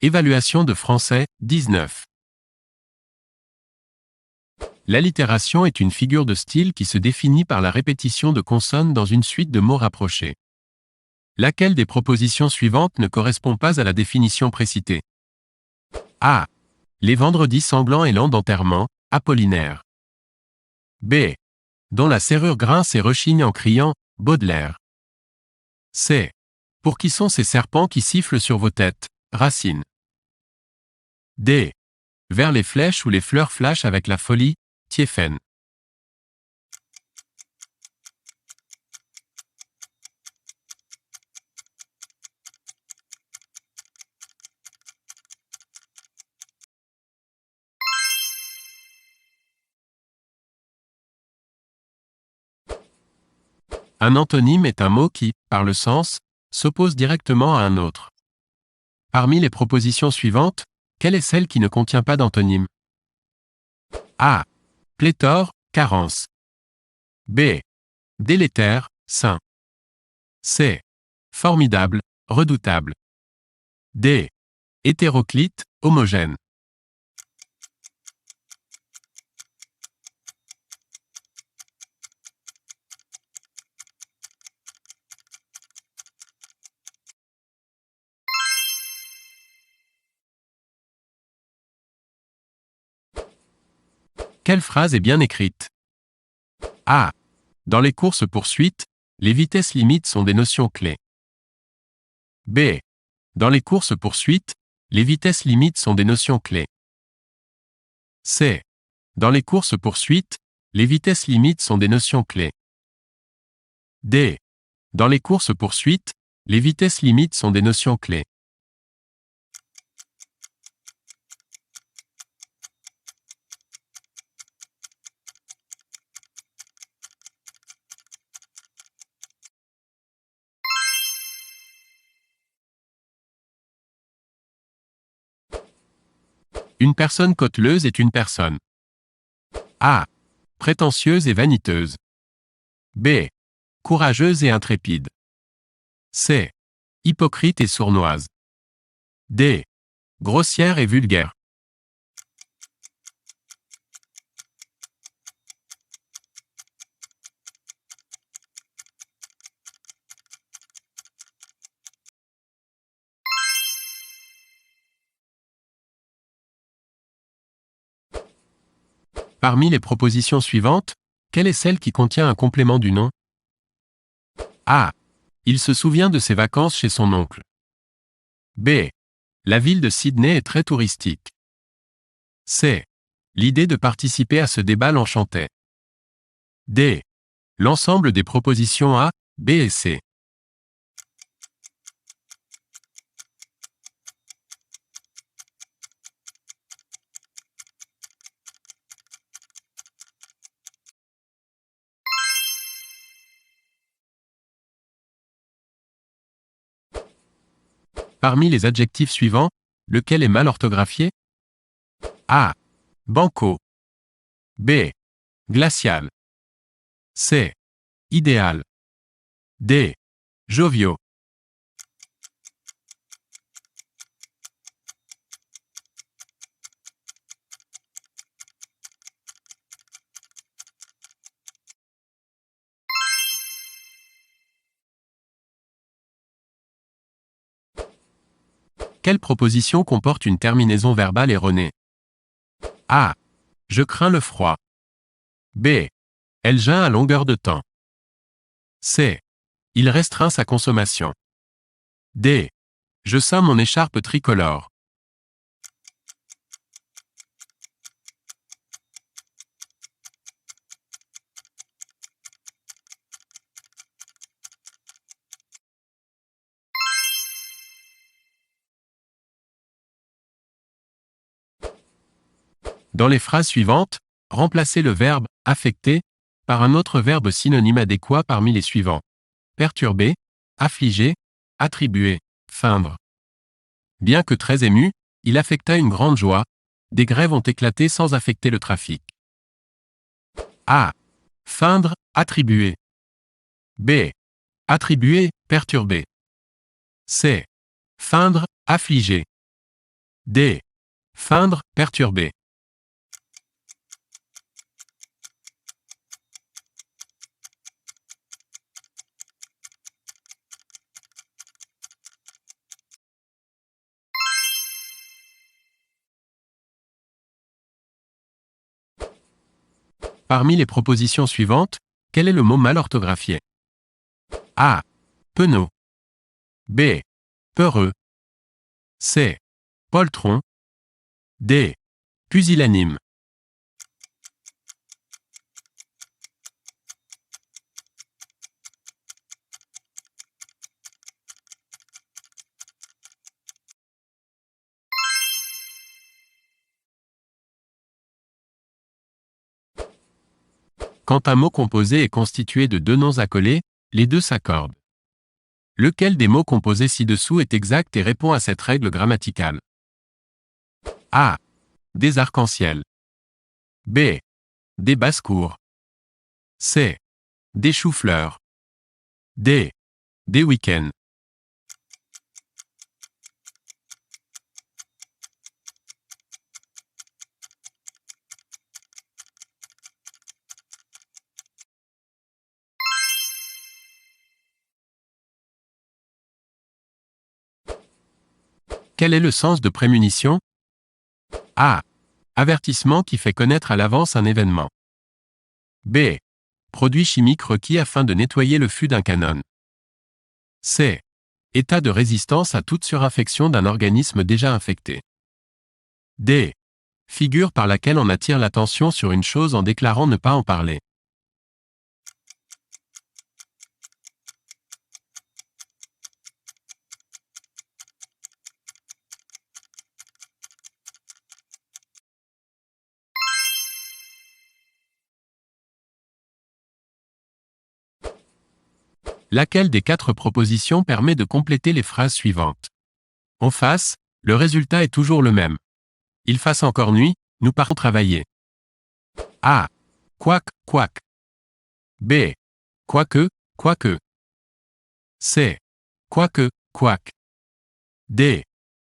Évaluation de français, 19. L'allitération est une figure de style qui se définit par la répétition de consonnes dans une suite de mots rapprochés. Laquelle des propositions suivantes ne correspond pas à la définition précitée? A. Les vendredis sanglants et lents d'enterrement, Apollinaire. B. Dont la serrure grince et rechigne en criant, Baudelaire. C. Pour qui sont ces serpents qui sifflent sur vos têtes, Racine. D. Vers les flèches où les fleurs flashent avec la folie, Thiéphène. Un antonyme est un mot qui, par le sens, s'oppose directement à un autre. Parmi les propositions suivantes, quelle est celle qui ne contient pas d'antonyme? A. Pléthore, carence. B. Délétère, sain. C. Formidable, redoutable. D. Hétéroclite, homogène. Quelle phrase est bien écrite? A. Dans les courses-poursuites, les vitesses limites sont des notions clés. B. Dans les courses-poursuites, les vitesses limites sont des notions clés. C. Dans les courses-poursuites, les vitesses limites sont des notions clés. D. Dans les courses-poursuites, les vitesses limites sont des notions clés. Une personne cauteleuse est une personne. A. Prétentieuse et vaniteuse. B. Courageuse et intrépide. C. Hypocrite et sournoise. D. Grossière et vulgaire. Parmi les propositions suivantes, quelle est celle qui contient un complément du nom? A. Il se souvient de ses vacances chez son oncle. B. La ville de Sydney est très touristique. C. L'idée de participer à ce débat l'enchantait. D. L'ensemble des propositions A, B et C. Parmi les adjectifs suivants, lequel est mal orthographié? A. Banco. B. Glacial. C. Idéal. D. Joviaux. Quelle proposition comporte une terminaison verbale erronée? A. Je crains le froid. B. Elle geint à longueur de temps. C. Il restreint sa consommation. D. Je ceins mon écharpe tricolore. Dans les phrases suivantes, remplacez le verbe « affecter » par un autre verbe synonyme adéquat parmi les suivants. Perturber, affliger, attribuer, feindre. Bien que très ému, il affecta une grande joie. Des grèves ont éclaté sans affecter le trafic. A. Feindre, attribuer. B. Attribuer, perturber. C. Feindre, affliger. D. Feindre, perturber. Parmi les propositions suivantes, quel est le mot mal orthographié? A. Penaud. B. Peureux. C. Poltron. D. Pusillanime. Quand un mot composé est constitué de deux noms accolés, les deux s'accordent. Lequel des mots composés ci-dessous est exact et répond à cette règle grammaticale? A. Des arcs-en-ciel. B. Des basses-cours. C. Des choux-fleurs. D. Des week-ends. Quel est le sens de prémunition? A. Avertissement qui fait connaître à l'avance un événement. B. Produit chimique requis afin de nettoyer le fût d'un canon. C. État de résistance à toute surinfection d'un organisme déjà infecté. D. Figure par laquelle on attire l'attention sur une chose en déclarant ne pas en parler. Laquelle des quatre propositions permet de compléter les phrases suivantes? En face, le résultat est toujours le même. Il fasse encore nuit, nous partons travailler. A. Quack, quack. B. Quoique, quoique. C. Quoique, quack. D.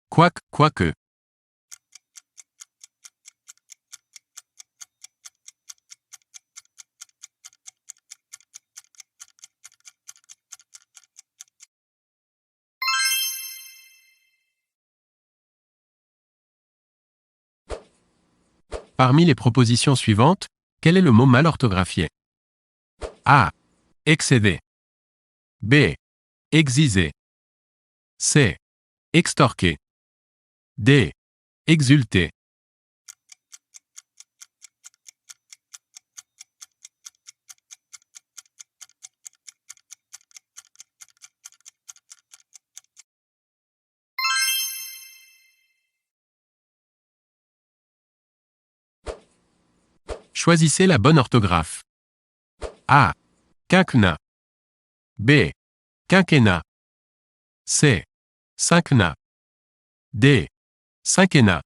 Quack, quoique. Parmi les propositions suivantes, quel est le mot mal orthographié? A. Excéder. B. Exciser. C. Extorquer. D. Exulter. Choisissez la bonne orthographe. A. Quinquennat. B. Quinquennat. C. Cinquennat. D. Cinquennat.